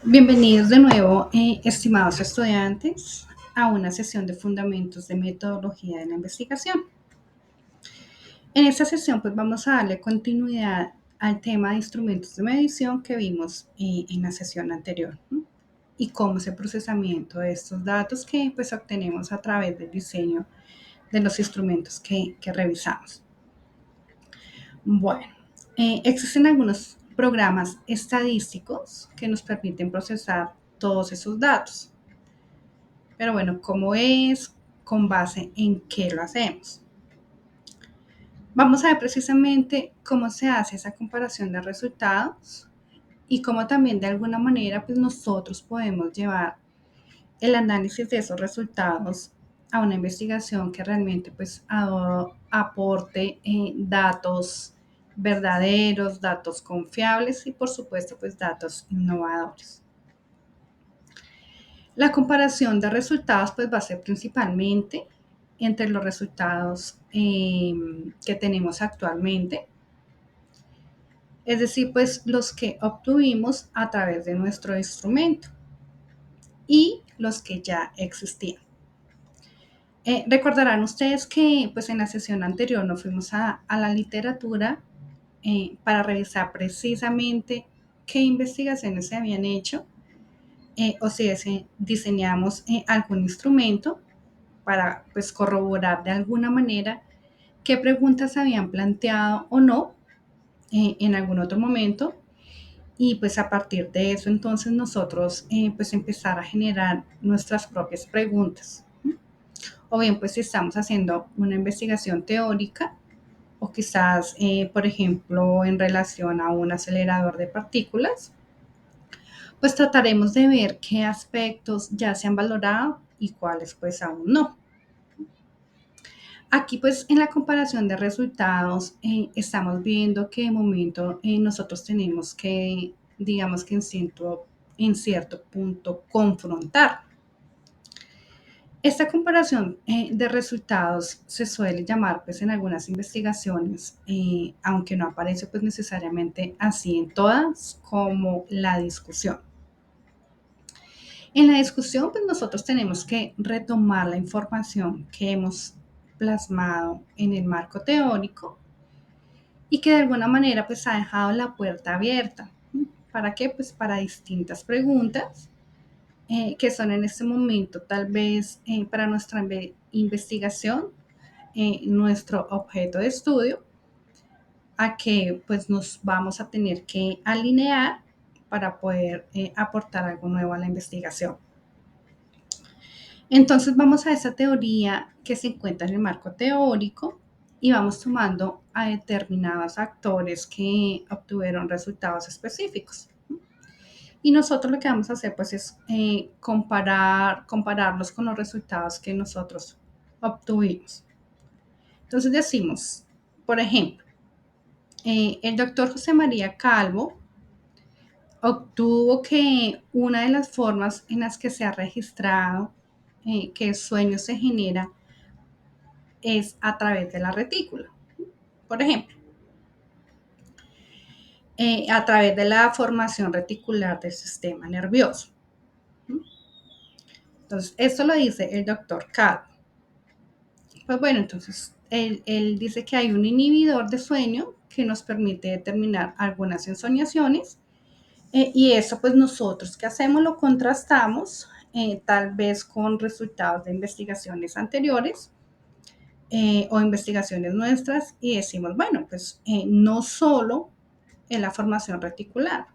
Bienvenidos de nuevo, estimados estudiantes, a una sesión de fundamentos de metodología de la investigación. En esta sesión, pues vamos a darle continuidad al tema de instrumentos de medición que vimos en la sesión anterior, ¿no? Y cómo es el procesamiento de estos datos que pues obtenemos a través del diseño de los instrumentos que revisamos. Bueno, existen algunos programas estadísticos que nos permiten procesar todos esos datos. Pero bueno, ¿cómo es? ¿Con base en qué lo hacemos? Vamos a ver precisamente cómo se hace esa comparación de resultados y cómo también de alguna manera pues nosotros podemos llevar el análisis de esos resultados a una investigación que realmente pues aporte datos verdaderos, datos confiables y por supuesto pues datos innovadores. La comparación de resultados pues va a ser principalmente entre los resultados que tenemos actualmente, es decir, pues los que obtuvimos a través de nuestro instrumento y los que ya existían. Recordarán ustedes que pues en la sesión anterior nos fuimos a la literatura para revisar precisamente qué investigaciones se habían hecho o si diseñamos algún instrumento para pues corroborar de alguna manera qué preguntas se habían planteado o no en algún otro momento y pues a partir de eso entonces nosotros pues empezar a generar nuestras propias preguntas. O bien pues si estamos haciendo una investigación teórica o quizás por ejemplo en relación a un acelerador de partículas, pues trataremos de ver qué aspectos ya se han valorado y cuáles pues aún no. Aquí pues en la comparación de resultados estamos viendo que de momento nosotros tenemos que, digamos que en cierto punto, confrontar. Esta comparación de resultados se suele llamar pues en algunas investigaciones, aunque no aparece pues necesariamente así en todas, como la discusión. En la discusión, pues nosotros tenemos que retomar la información que hemos plasmado en el marco teórico y que de alguna manera pues ha dejado la puerta abierta. ¿Para qué? Pues para distintas preguntas que son en este momento tal vez para nuestra investigación, nuestro objeto de estudio, a que pues nos vamos a tener que alinear para poder aportar algo nuevo a la investigación. Entonces vamos a esa teoría que se encuentra en el marco teórico y vamos tomando a determinados actores que obtuvieron resultados específicos. Y nosotros lo que vamos a hacer pues es compararlos con los resultados que nosotros obtuvimos. Entonces decimos, por ejemplo, el doctor José María Calvo obtuvo que una de las formas en las que se ha registrado que el sueño se genera es a través de la retícula. Por ejemplo, a través de la formación reticular del sistema nervioso. Entonces, esto lo dice el doctor Calvo. Pues bueno, entonces él dice que hay un inhibidor de sueño que nos permite determinar algunas ensoñaciones y eso pues nosotros que hacemos lo contrastamos tal vez con resultados de investigaciones anteriores o investigaciones nuestras y decimos, bueno, pues no solo en la formación reticular,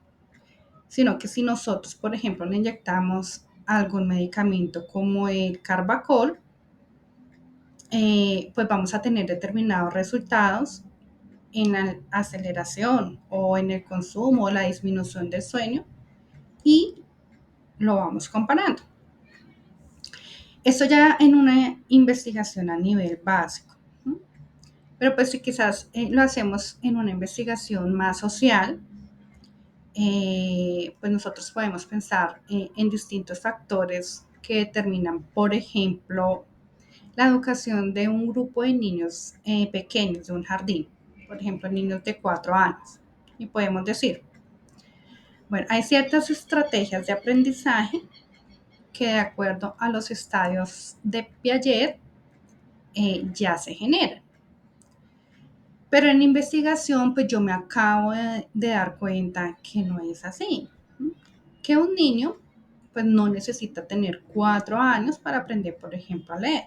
sino que si nosotros, por ejemplo, le inyectamos algún medicamento como el Carbacol, pues vamos a tener determinados resultados en la aceleración o en el consumo o la disminución del sueño y lo vamos comparando. Esto ya en una investigación a nivel básico, ¿no? Pero pues si quizás lo hacemos en una investigación más social, pues nosotros podemos pensar en distintos factores que determinan, por ejemplo, la educación de un grupo de niños pequeños de un jardín, por ejemplo, niños de 4 años. Y podemos decir, Bueno, hay ciertas estrategias de aprendizaje que de acuerdo a los estadios de Piaget ya se generan. Pero en investigación, pues yo me acabo de dar cuenta que no es así. Que un niño, pues no necesita tener 4 años para aprender, por ejemplo, a leer.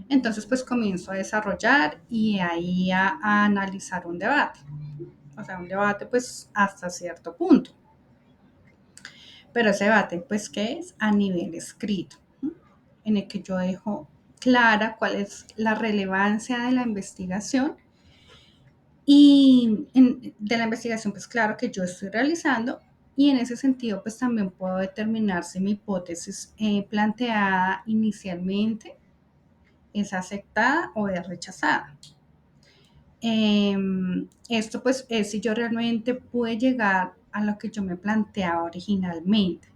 Entonces, pues comienzo a desarrollar y ahí a analizar un debate. O sea, un debate, pues hasta cierto punto. Pero ese debate, pues, ¿qué es? A nivel escrito, ¿no? En el que yo dejo clara cuál es la relevancia de la investigación y de la investigación, pues claro que yo estoy realizando y en ese sentido, pues también puedo determinar si mi hipótesis planteada inicialmente es aceptada o es rechazada. Esto pues es si yo realmente pude llegar a lo que yo me planteaba originalmente.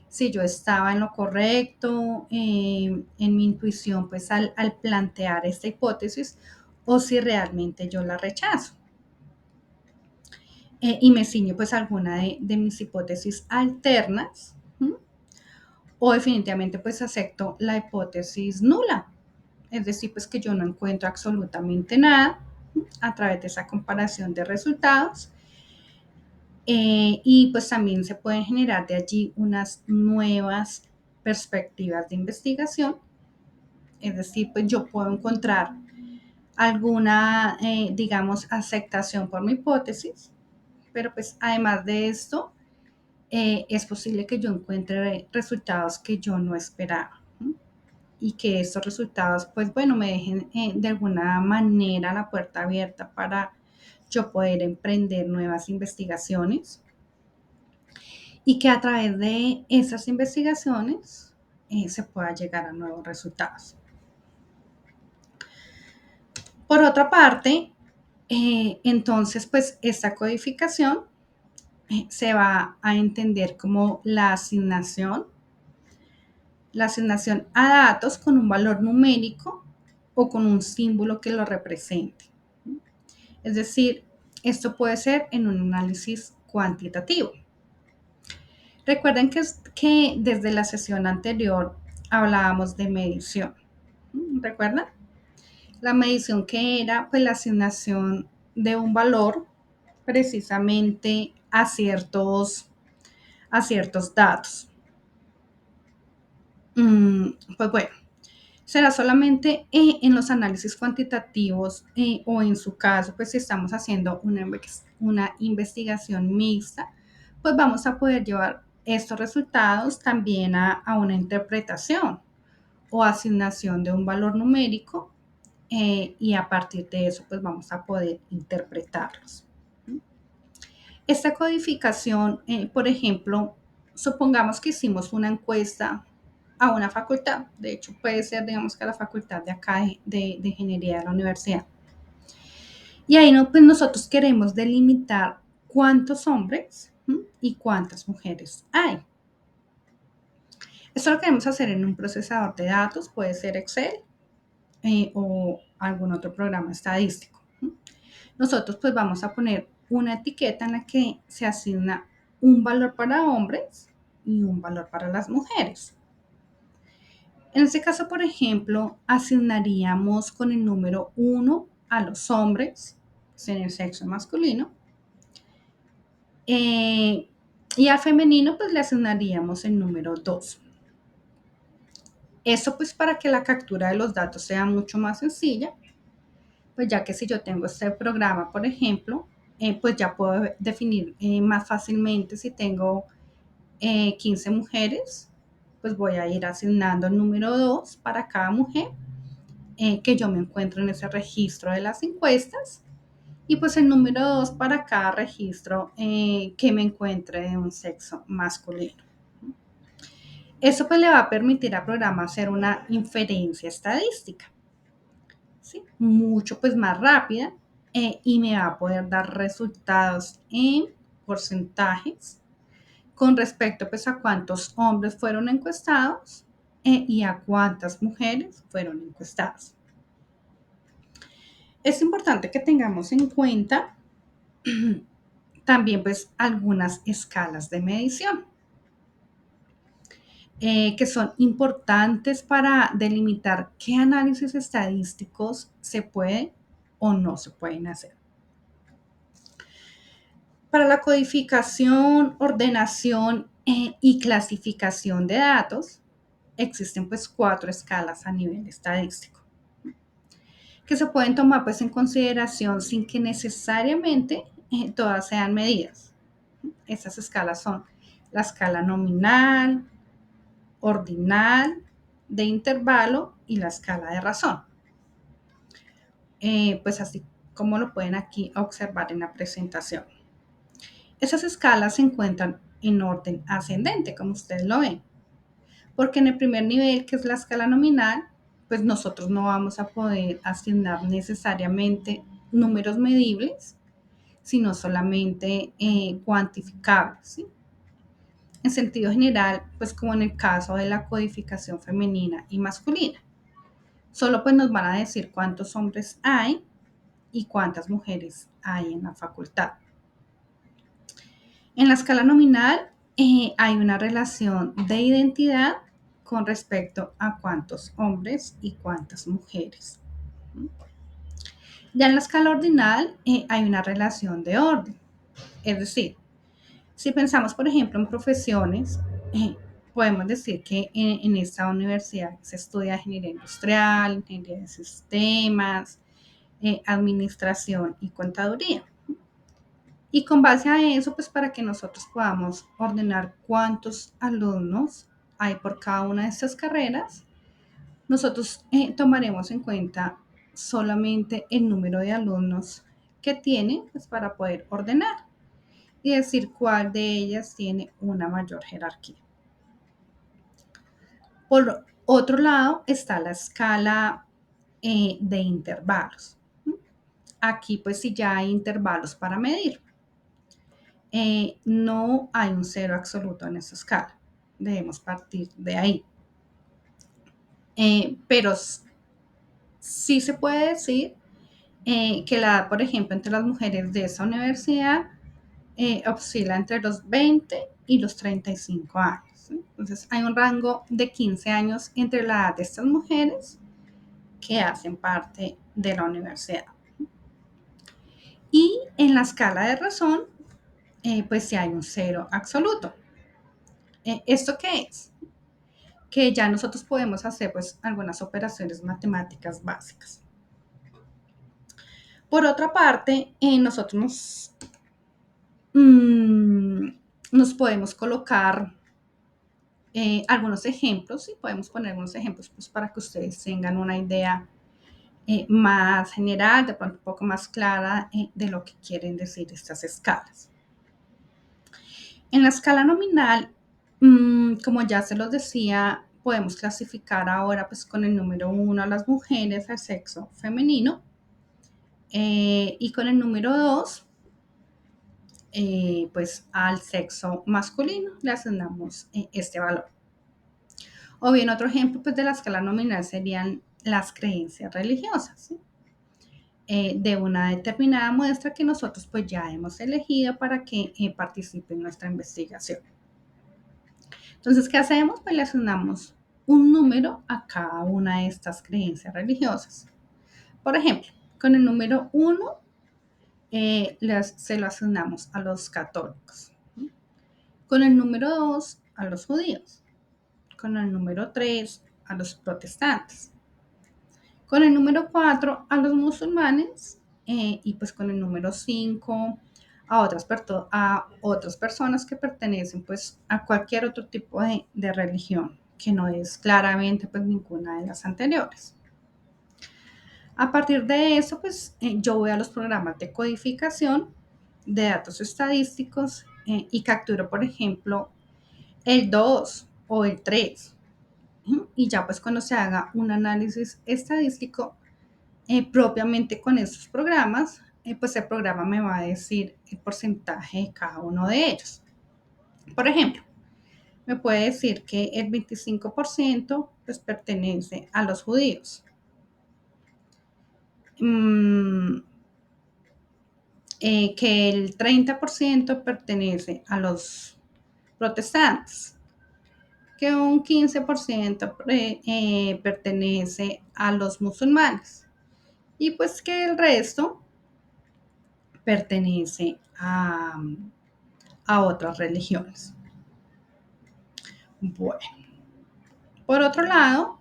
Si yo estaba en lo correcto, en mi intuición, pues al plantear esta hipótesis, o si realmente yo la rechazo. Y me ciño pues a alguna de mis hipótesis alternas, ¿m? O definitivamente pues acepto la hipótesis nula, es decir, pues que yo no encuentro absolutamente nada a través de esa comparación de resultados. Y pues también se pueden generar de allí unas nuevas perspectivas de investigación, es decir, pues yo puedo encontrar alguna, digamos, aceptación por mi hipótesis, pero pues además de esto, es posible que yo encuentre resultados que yo no esperaba, ¿no? Y que estos resultados, pues bueno, me dejen de alguna manera la puerta abierta para yo poder emprender nuevas investigaciones y que a través de esas investigaciones se pueda llegar a nuevos resultados. Por otra parte, entonces, pues esta codificación se va a entender como la asignación a datos con un valor numérico o con un símbolo que lo represente. Es decir, esto puede ser en un análisis cuantitativo. Recuerden que desde la sesión anterior hablábamos de medición. ¿Recuerdan? La medición que era pues la asignación de un valor precisamente a ciertos datos. Pues bueno, será solamente en los análisis cuantitativos o en su caso, pues si estamos haciendo una investigación mixta, pues vamos a poder llevar estos resultados también a una interpretación o asignación de un valor numérico y a partir de eso pues vamos a poder interpretarlos. Esta codificación, por ejemplo, supongamos que hicimos una encuesta a una facultad, de hecho puede ser, digamos que a la facultad de acá de ingeniería de la universidad. Y ahí no, pues nosotros queremos delimitar cuántos hombres y cuántas mujeres hay. Esto lo queremos hacer en un procesador de datos, puede ser Excel o algún otro programa estadístico. Nosotros pues vamos a poner una etiqueta en la que se asigna un valor para hombres y un valor para las mujeres. En este caso, por ejemplo, asignaríamos con el número 1 a los hombres, en el sexo masculino, eh, y al femenino pues le asignaríamos el número 2. Eso pues para que la captura de los datos sea mucho más sencilla, pues ya que si yo tengo este programa, por ejemplo, pues ya puedo definir más fácilmente si tengo 15 mujeres, pues voy a ir asignando el número 2 para cada mujer que yo me encuentro en ese registro de las encuestas y pues el número 2 para cada registro que me encuentre de un sexo masculino. Eso pues le va a permitir al programa hacer una inferencia estadística, ¿sí? Mucho pues más rápida y me va a poder dar resultados en porcentajes con respecto pues a cuántos hombres fueron encuestados y a cuántas mujeres fueron encuestadas. Es importante que tengamos en cuenta También pues algunas escalas de medición que son importantes para delimitar qué análisis estadísticos se puede o no se pueden hacer. Para la codificación, ordenación y clasificación de datos, existen pues 4 escalas a nivel estadístico que se pueden tomar pues en consideración sin que necesariamente todas sean medidas. Estas escalas son la escala nominal, ordinal, de intervalo y la escala de razón. Pues así como lo pueden aquí observar en la presentación. Esas escalas se encuentran en orden ascendente, como ustedes lo ven, porque en el primer nivel, que es la escala nominal, pues nosotros no vamos a poder asignar necesariamente números medibles, sino solamente cuantificables, ¿sí? En sentido general, pues como en el caso de la codificación femenina y masculina. Solo pues nos van a decir cuántos hombres hay y cuántas mujeres hay en la facultad. En la escala nominal hay una relación de identidad con respecto a cuántos hombres y cuántas mujeres. Ya en la escala ordinal hay una relación de orden. Es decir, si pensamos, por ejemplo, en profesiones, podemos decir que en esta universidad se estudia ingeniería industrial, ingeniería de sistemas, administración y contaduría. Y con base a eso, pues para que nosotros podamos ordenar cuántos alumnos hay por cada una de estas carreras, nosotros tomaremos en cuenta solamente el número de alumnos que tienen pues, para poder ordenar y decir cuál de ellas tiene una mayor jerarquía. Por otro lado está la escala de intervalos. Aquí pues sí ya hay intervalos para medir. No hay un cero absoluto en esa escala. Debemos partir de ahí. Pero sí se puede decir que la edad, por ejemplo, entre las mujeres de esa universidad oscila entre los 20 y los 35 años. ¿Sí? Entonces hay un rango de 15 años entre la edad de estas mujeres que hacen parte de la universidad. Y en la escala de razón, pues sí hay un cero absoluto. ¿Esto qué es? Que ya nosotros podemos hacer pues algunas operaciones matemáticas básicas. Por otra parte, nosotros nos podemos colocar algunos ejemplos y podemos poner unos ejemplos pues, para que ustedes tengan una idea más general, de pronto un poco más clara de lo que quieren decir estas escalas. En la escala nominal, como ya se los decía, podemos clasificar ahora pues con el número 1 a las mujeres al sexo femenino y con el número 2 pues al sexo masculino le asignamos este valor. O bien otro ejemplo pues, de la escala nominal serían las creencias religiosas, ¿sí? De una determinada muestra que nosotros pues ya hemos elegido para que participe en nuestra investigación. Entonces, ¿qué hacemos? Pues le asignamos un número a cada una de estas creencias religiosas. Por ejemplo, con el número 1 se lo asignamos a los católicos. Con el número 2 a los judíos. Con el número 3 a los protestantes. Con el número 4 a los musulmanes y pues con el número 5 a otras personas que pertenecen pues a cualquier otro tipo de religión que no es claramente pues ninguna de las anteriores. A partir de eso pues yo voy a los programas de codificación de datos estadísticos y capturo por ejemplo el 2 o el 3 y ya pues cuando se haga un análisis estadístico propiamente con estos programas, pues el programa me va a decir el porcentaje de cada uno de ellos. Por ejemplo, me puede decir que el 25% pues, pertenece a los judíos. que el 30% pertenece a los protestantes, que un 15% pertenece a los musulmanes y pues que el resto pertenece a otras religiones. Bueno, por otro lado,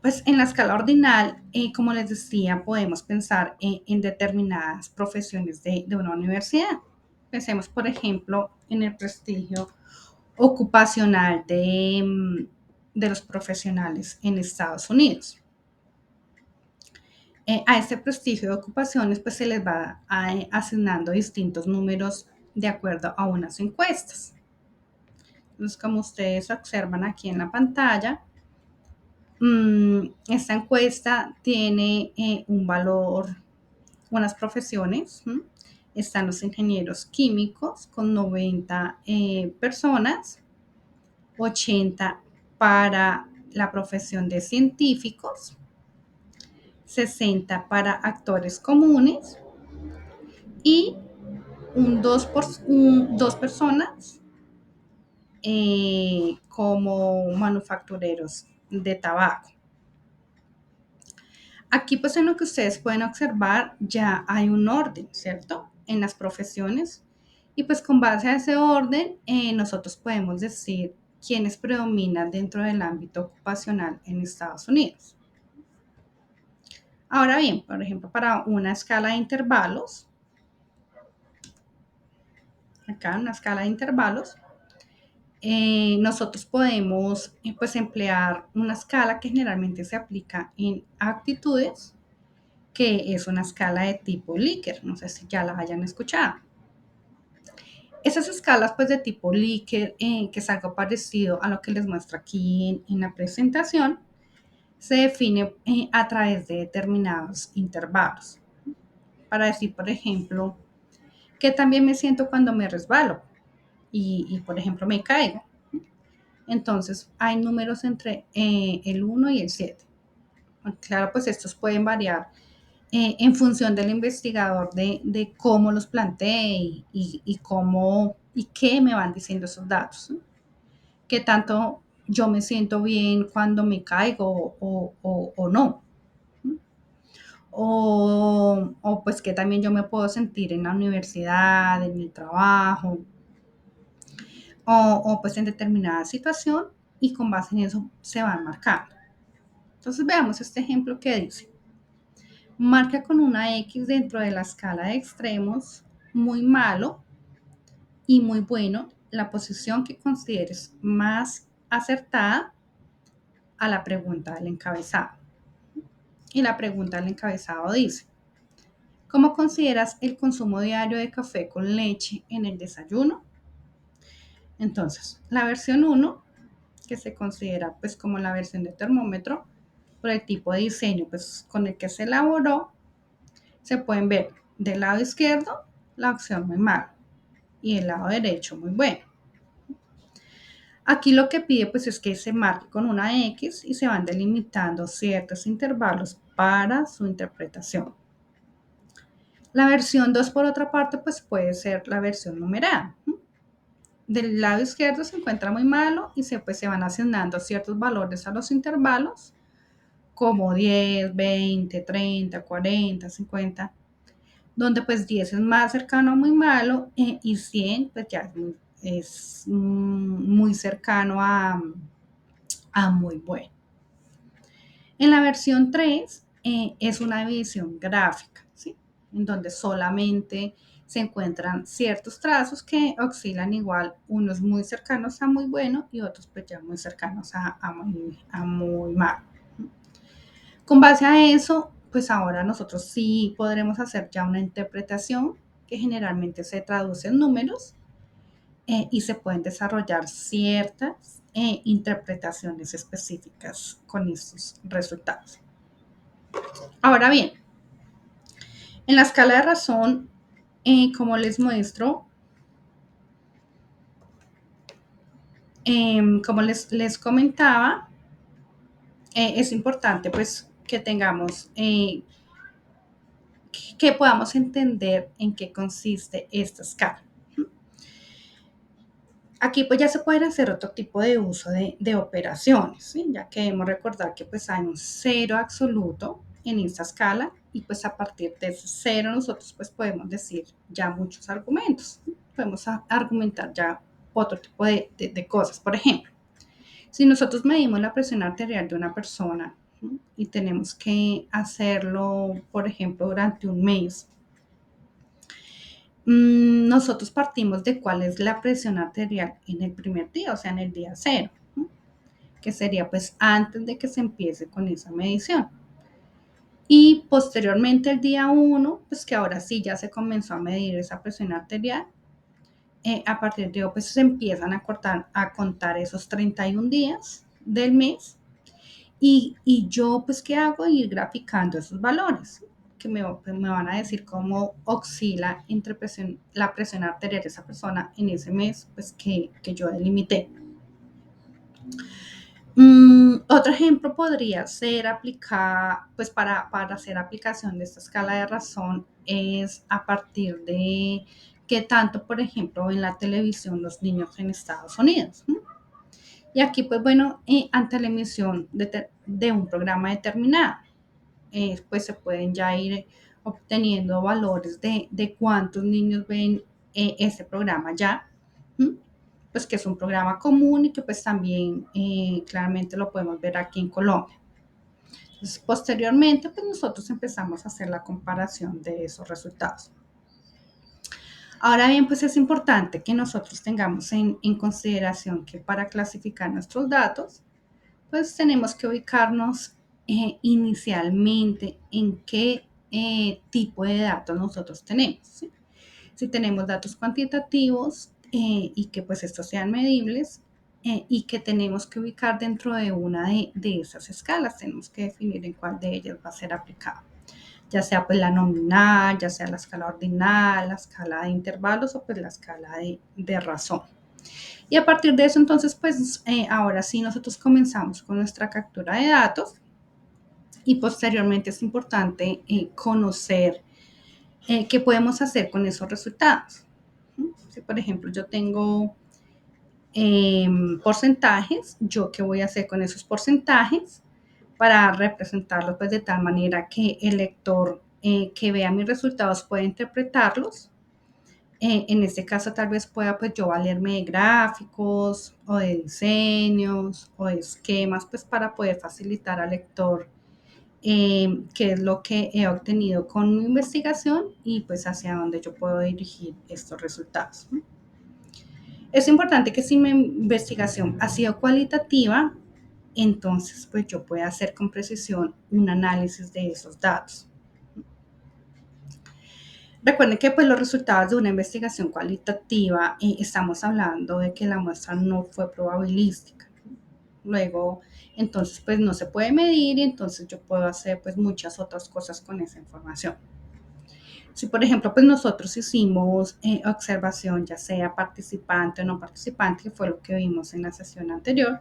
pues en la escala ordinal, como les decía, podemos pensar en determinadas profesiones de una universidad. Pensemos, por ejemplo, en el prestigio ocupacional de los profesionales en Estados Unidos. A este prestigio de ocupaciones pues se les va asignando distintos números de acuerdo a unas encuestas. Entonces, como ustedes observan aquí en la pantalla, esta encuesta tiene un valor, unas profesiones. Están los ingenieros químicos con 90 personas, 80 para la profesión de científicos, 60 para actores comunes y dos personas como manufactureros de tabaco. Aquí pues en lo que ustedes pueden observar ya hay un orden, ¿cierto? En las profesiones y pues con base a ese orden nosotros podemos decir quiénes predominan dentro del ámbito ocupacional en Estados Unidos. Ahora bien, por ejemplo, para una escala de intervalos, acá una escala de intervalos, nosotros podemos pues emplear una escala que generalmente se aplica en actitudes, que es una escala de tipo Likert. No sé si ya la hayan escuchado. Esas escalas pues de tipo Likert, que es algo parecido a lo que les muestro aquí en la presentación, se define a través de determinados intervalos. Para decir, por ejemplo, que también me siento cuando me resbalo y por ejemplo, me caigo. Entonces, hay números entre el 1 y el 7. Claro, pues estos pueden variar en función del investigador de cómo los plantee y cómo y qué me van diciendo esos datos. ¿No? Qué tanto yo me siento bien cuando me caigo o no. O pues que también yo me puedo sentir en la universidad, en mi trabajo, o pues en determinada situación y con base en eso se van marcando. Entonces veamos este ejemplo que dice, marca con una X dentro de la escala de extremos, muy malo y muy bueno, la posición que consideres más acertada a la pregunta del encabezado. Y la pregunta del encabezado dice, ¿cómo consideras el consumo diario de café con leche en el desayuno? Entonces, la versión 1, que se considera pues como la versión de termómetro, por el tipo de diseño pues con el que se elaboró, se pueden ver del lado izquierdo la opción muy malo y del lado derecho muy bueno. Aquí lo que pide pues es que se marque con una X y se van delimitando ciertos intervalos para su interpretación. La versión 2 por otra parte pues puede ser la versión numerada. Del lado izquierdo se encuentra muy malo y pues, se van asignando ciertos valores a los intervalos como 10, 20, 30, 40, 50, donde pues 10 es más cercano a muy malo y 100 pues ya es muy cercano a muy bueno. En la versión 3 es una división gráfica, ¿sí? En donde solamente se encuentran ciertos trazos que oscilan igual, unos muy cercanos a muy bueno y otros pues ya muy cercanos a muy malo. Con base a eso, pues ahora nosotros sí podremos hacer ya una interpretación que generalmente se traduce en números y se pueden desarrollar ciertas interpretaciones específicas con estos resultados. Ahora bien, en la escala de razón, como les muestro, como les comentaba, es importante pues que tengamos que podamos entender en qué consiste esta escala. Aquí pues ya se pueden hacer otro tipo de uso de operaciones, ¿sí? Ya que debemos recordar que pues hay un cero absoluto en esta escala y pues a partir de ese cero nosotros pues podemos decir ya muchos argumentos, ¿sí? Podemos argumentar ya otro tipo de cosas. Por ejemplo, si nosotros medimos la presión arterial de una persona, ¿sí? Y tenemos que hacerlo, por ejemplo, durante un mes, nosotros partimos de cuál es la presión arterial en el primer día, o sea, en el día cero, ¿no? Que sería pues antes de que se empiece con esa medición. Y posteriormente el día uno, pues que ahora sí ya se comenzó a medir esa presión arterial, a partir de hoy pues se empiezan a contar esos 31 días del mes y yo pues qué hago, ir graficando esos valores que me van a decir cómo oscila entre la presión arterial de esa persona en ese mes pues que yo delimité. Otro ejemplo podría ser aplicar, pues para hacer aplicación de esta escala de razón es a partir de qué tanto, por ejemplo, en la televisión los niños en Estados Unidos. Y aquí, pues bueno, ante la emisión de un programa determinado, pues se pueden ya ir obteniendo valores de cuántos niños ven este programa ya. ¿Mm? Pues que es un programa común y que pues también claramente lo podemos ver aquí en Colombia. Entonces, posteriormente, pues nosotros empezamos a hacer la comparación de esos resultados. Ahora bien, pues es importante que nosotros tengamos en consideración que para clasificar nuestros datos, pues tenemos que ubicarnos inicialmente en qué tipo de datos nosotros tenemos. ¿Sí? Si tenemos datos cuantitativos y que pues estos sean medibles y que tenemos que ubicar dentro de una de esas escalas, tenemos que definir en cuál de ellas va a ser aplicado, ya sea pues la nominal, ya sea la escala ordinal, la escala de intervalos o pues la escala de razón. Y a partir de eso, entonces, pues ahora sí nosotros comenzamos con nuestra captura de datos y posteriormente es importante conocer qué podemos hacer con esos resultados. Si, por ejemplo, yo tengo porcentajes, ¿yo qué voy a hacer con esos porcentajes para representarlos pues, de tal manera que el lector que vea mis resultados pueda interpretarlos? En este caso tal vez pueda pues yo valerme de gráficos o de diseños o de esquemas pues para poder facilitar al lector qué es lo que he obtenido con mi investigación y pues hacia dónde yo puedo dirigir estos resultados. Es importante que si mi investigación ha sido cualitativa, entonces pues yo pueda hacer con precisión un análisis de esos datos. Recuerden que pues, los resultados de una investigación cualitativa estamos hablando de que la muestra no fue probabilística. Luego, entonces, pues no se puede medir y entonces yo puedo hacer pues muchas otras cosas con esa información. Si, por ejemplo, pues nosotros hicimos observación, ya sea participante o no participante, que fue lo que vimos en la sesión anterior,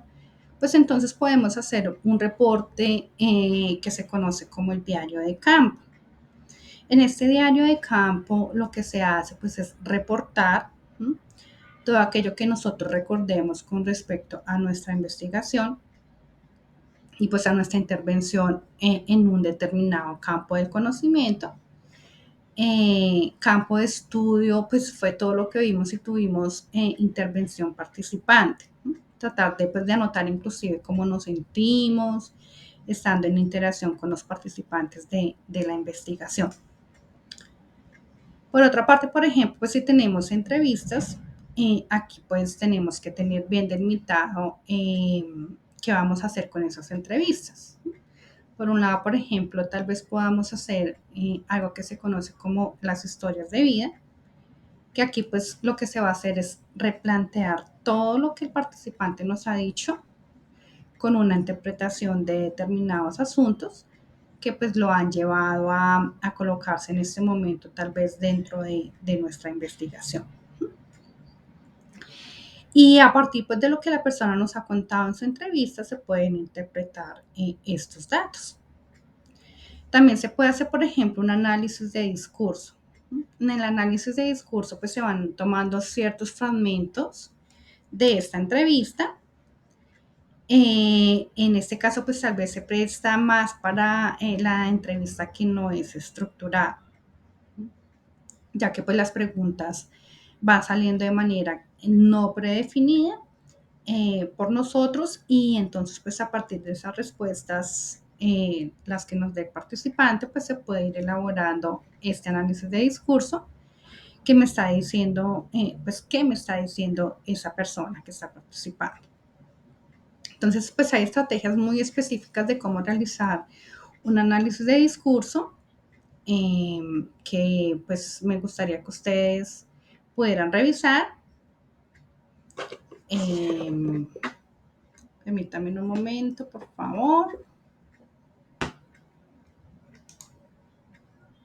pues entonces podemos hacer un reporte que se conoce como el diario de campo. En este diario de campo lo que se hace pues es reportar todo aquello que nosotros recordemos con respecto a nuestra investigación y pues a nuestra intervención en un determinado campo del conocimiento. Campo de estudio pues fue todo lo que vimos y tuvimos intervención participante. Tratar de, pues, de anotar inclusive cómo nos sentimos estando en interacción con los participantes de la investigación. Por otra parte, por ejemplo, pues si tenemos entrevistas, aquí pues tenemos que tener bien delimitado qué vamos a hacer con esas entrevistas. Por un lado, por ejemplo, tal vez podamos hacer algo que se conoce como las historias de vida, que aquí pues lo que se va a hacer es replantear todo lo que el participante nos ha dicho con una interpretación de determinados asuntos que pues lo han llevado a colocarse en este momento tal vez dentro de nuestra investigación. Y a partir pues, de lo que la persona nos ha contado en su entrevista se pueden interpretar estos datos. También se puede hacer, por ejemplo, un análisis de discurso. En el análisis de discurso, pues se van tomando ciertos fragmentos de esta entrevista. En este caso, pues tal vez se presta más para la entrevista que no es estructurada, ya que pues las preguntas van saliendo de manera no predefinida por nosotros y entonces pues a partir de esas respuestas, las que nos dé el participante, pues se puede ir elaborando este análisis de discurso que me está diciendo, pues qué me está diciendo esa persona que está participando. Entonces pues hay estrategias muy específicas de cómo realizar un análisis de discurso que pues me gustaría que ustedes pudieran revisar. Eh, Permítanme un momento, por favor.